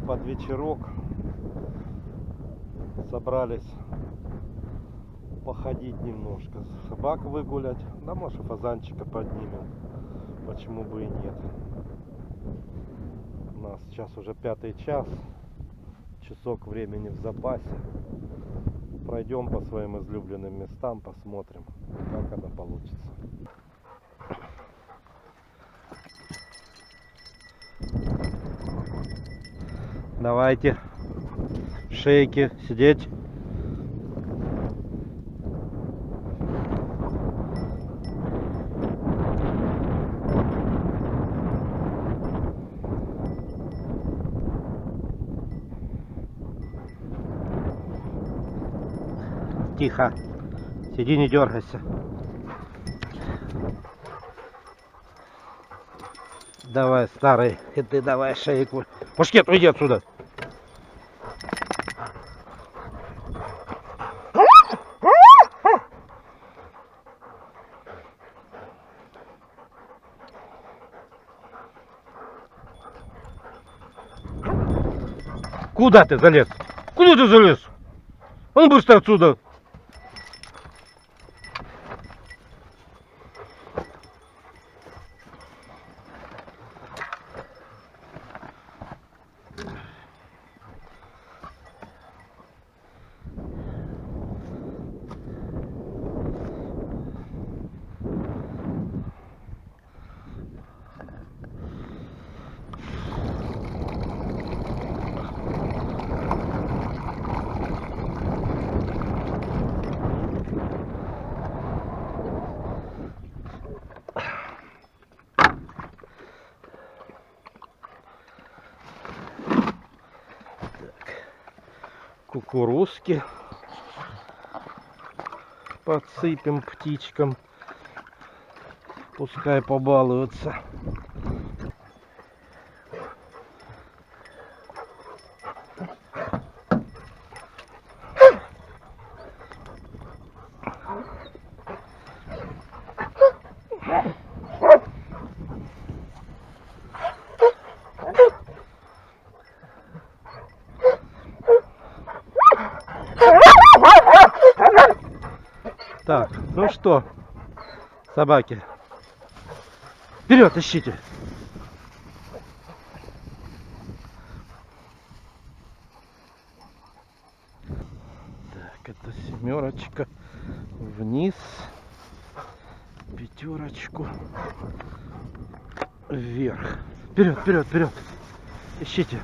под вечерок собрались походить немножко, собак выгулять, да может фазанчика поднимем, почему бы и нет. У нас сейчас уже 5-й час, часок времени в запасе. Пройдем по своим излюбленным местам, посмотрим, как это получится. Давайте, шейки, сидеть. Тихо, сиди, не дергайся. Давай, старый, и ты давай шейку. Мушкет, уйди отсюда. Куда ты залез? Куда ты залез? Он быстро отсюда. Кукурузки подсыпем птичкам, пускай побалуются. Так, ну что, собаки, вперед, ищите. Так, это семерочка вниз, пятерочку вверх. Вперед, вперед, вперед, ищите.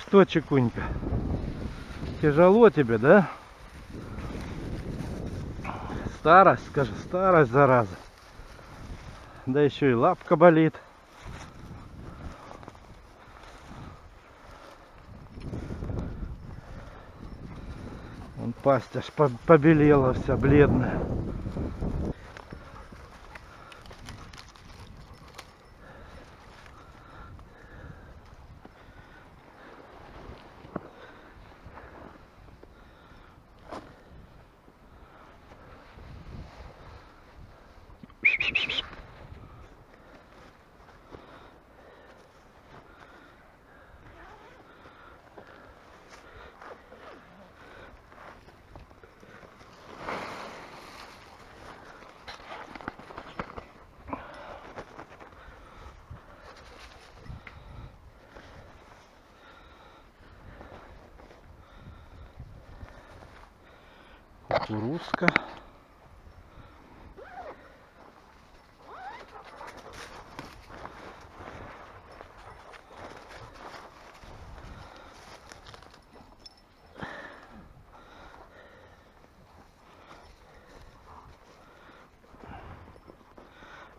Что, Чекунька, тяжело тебе, да? Старость, скажи, старость, зараза. Да еще и лапка болит. Вон пасть аж побелела вся, бледная. Кукурузка.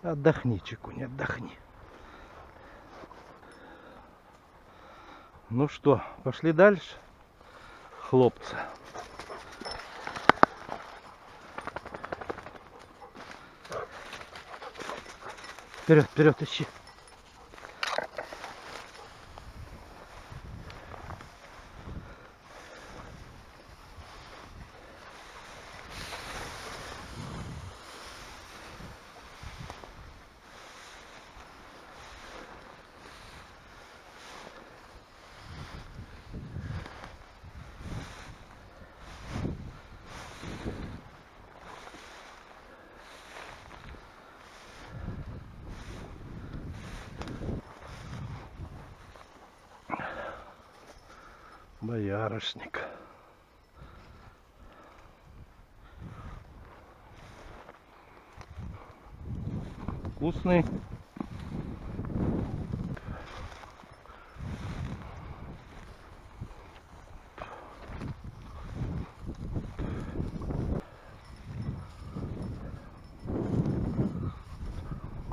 Отдохни, Чекунь, отдохни. Ну что, пошли дальше, хлопцы. Вперед, вперед, ищи. Боярышник. Вкусный.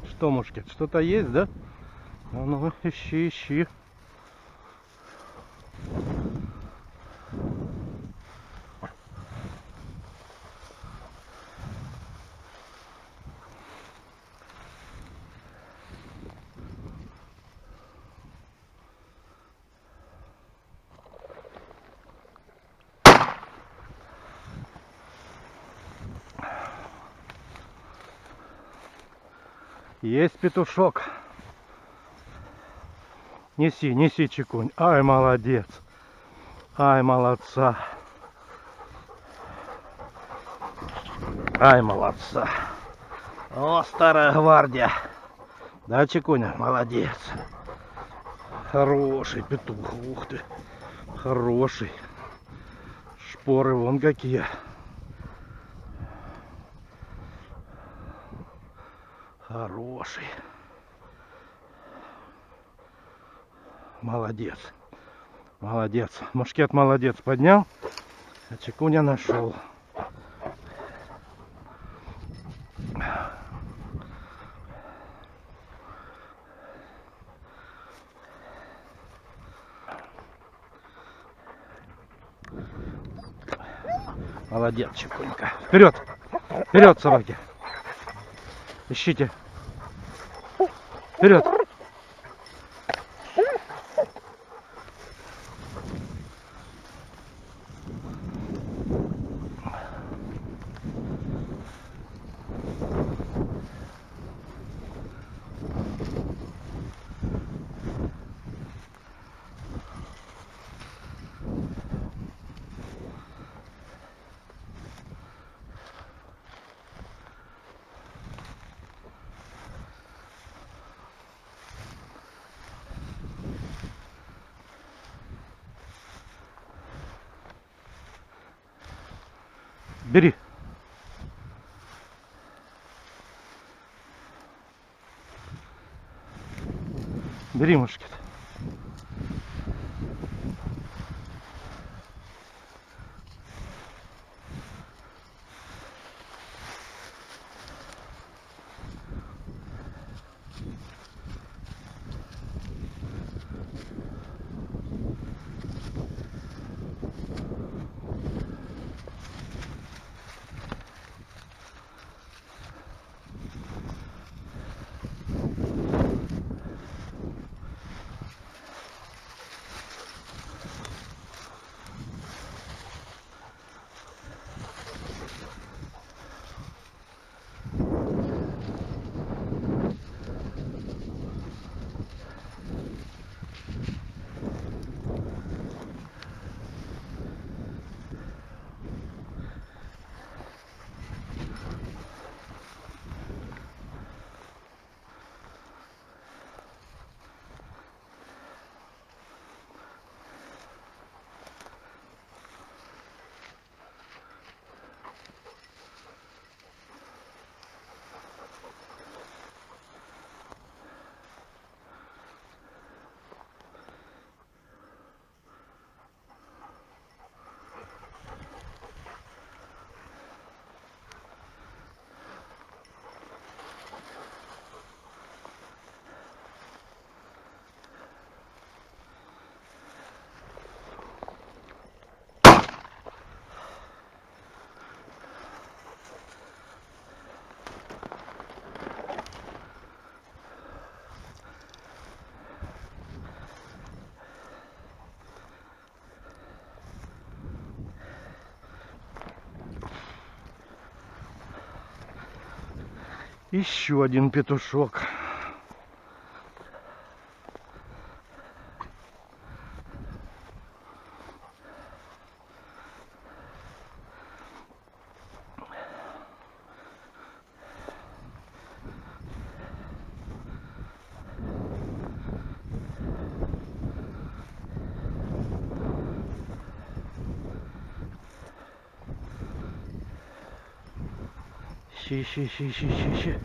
Что, Мушкет, что-то есть, да? А ну, ищи, ищи. Есть петушок. Неси, неси, Чекунь. Ай, молодец. Ай, молодца. Ай, молодца. О, старая гвардия. Да, Чекуня, молодец. Хороший петух. Ух ты. Хороший. Шпоры вон какие. Хороший. Молодец. Молодец. Мушкет молодец поднял. А Чекуня нашел. Молодец, Чекунька. Вперед! Вперед, собаки! Ищите! Вперед! Бери. Бери, Мушкет. Еще один петушок. Ищи. Ищи.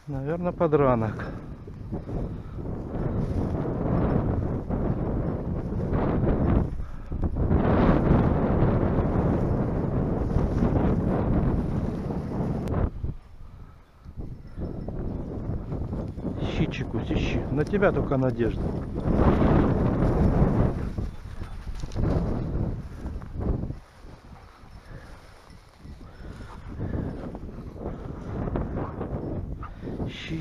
Наверное, подранок. Ищи, Чекусь, ищи. На тебя только надежда. Ищи.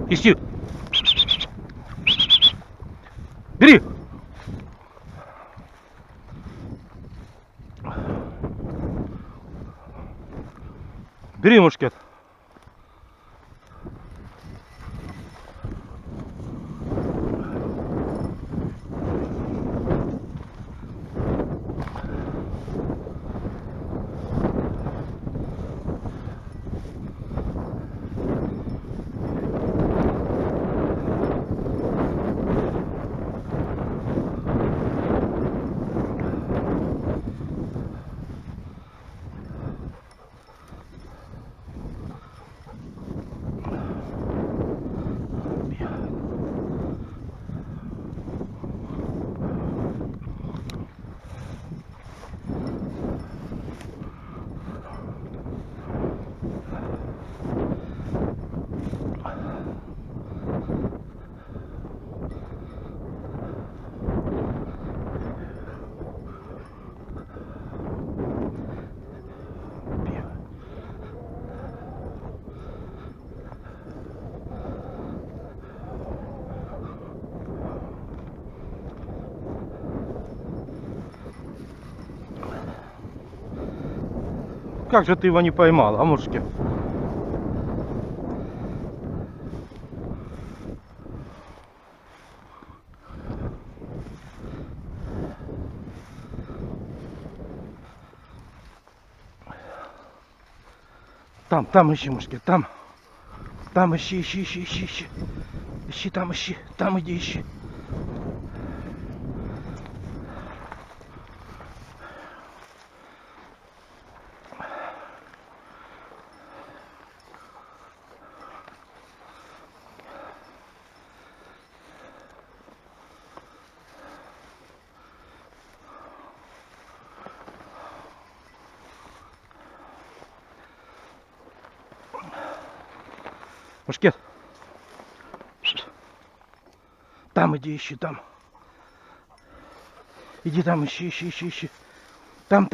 Ищи. Бери. Бери мушкет. Как же ты его не поймал, а мушкет? Там ищи мушкет, там ищи. Ищи, там иди ищи. Мушкет. Там иди ищи, там. Иди там ищи. Там.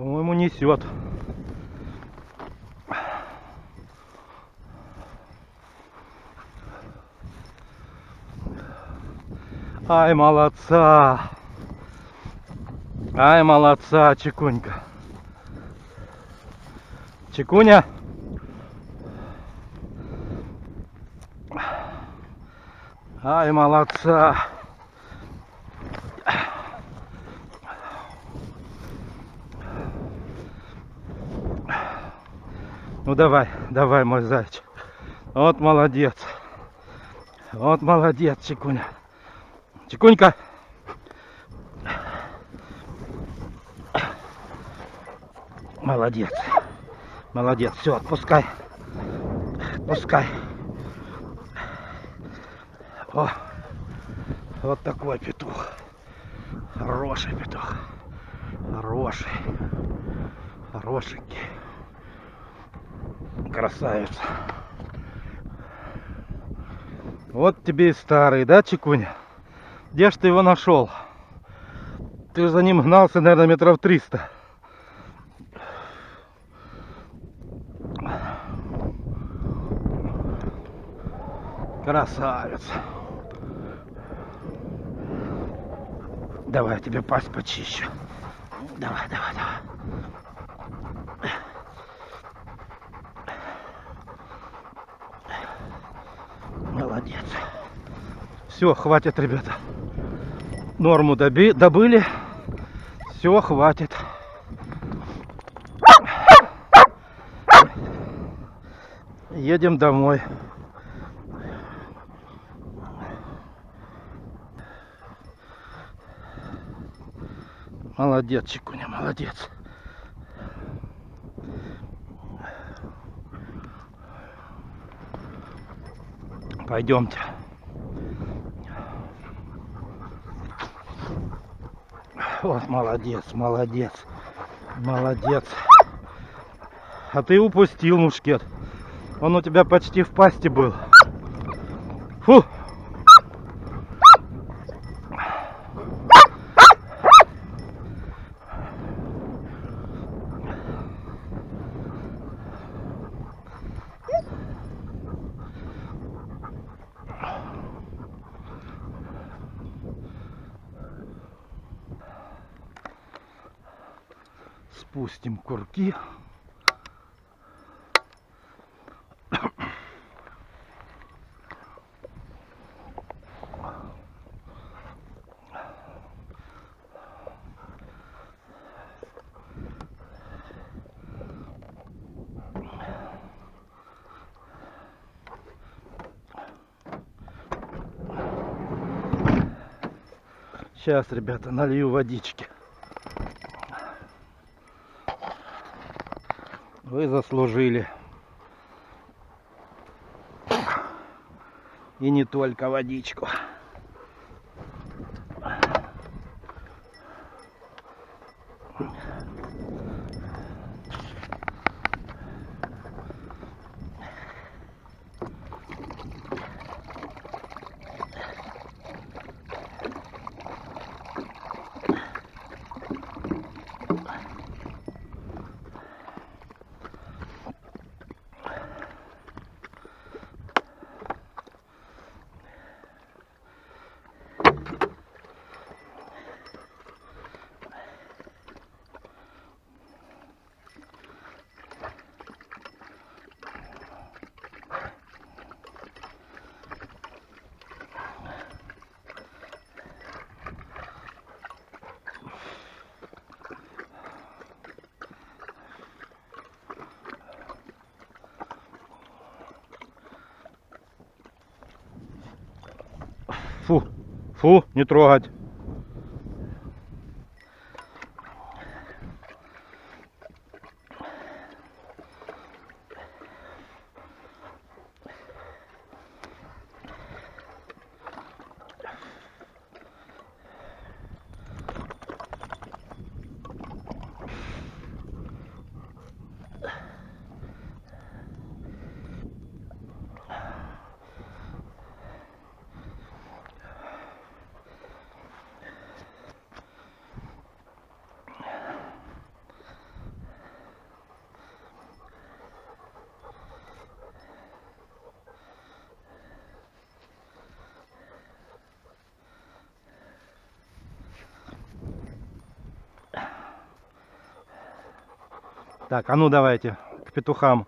По-моему, несет. Ай, молодца! Ай, молодца, Чекунька. Чекуня. Ай, молодца. Ну давай, давай, мой зайчик. Вот молодец. Вот молодец, Чекуня. Чекунька. Молодец. Молодец. Все, отпускай. Отпускай. О, вот такой петух. Хороший петух. Хороший. Хорошенький. Красавец. Вот тебе и старый, да, Чекуня? Где ж ты его нашел? Ты же за ним гнался, наверное, метров 300. Красавец. Давай, я тебе пасть почищу. Давай, давай, давай. Молодец. Все, хватит, ребята. Норму добыли. Все, хватит. Едем домой. Молодец, Чекуня, молодец. Пойдемте. Вот, молодец, молодец, молодец. А ты упустил мушкет. Он у тебя почти в пасти был. Фу. Спустим курки. Сейчас, ребята, налью водички. Вы заслужили. И не только водичку. Фу, фу, не трогать. Так, а ну давайте к петухам.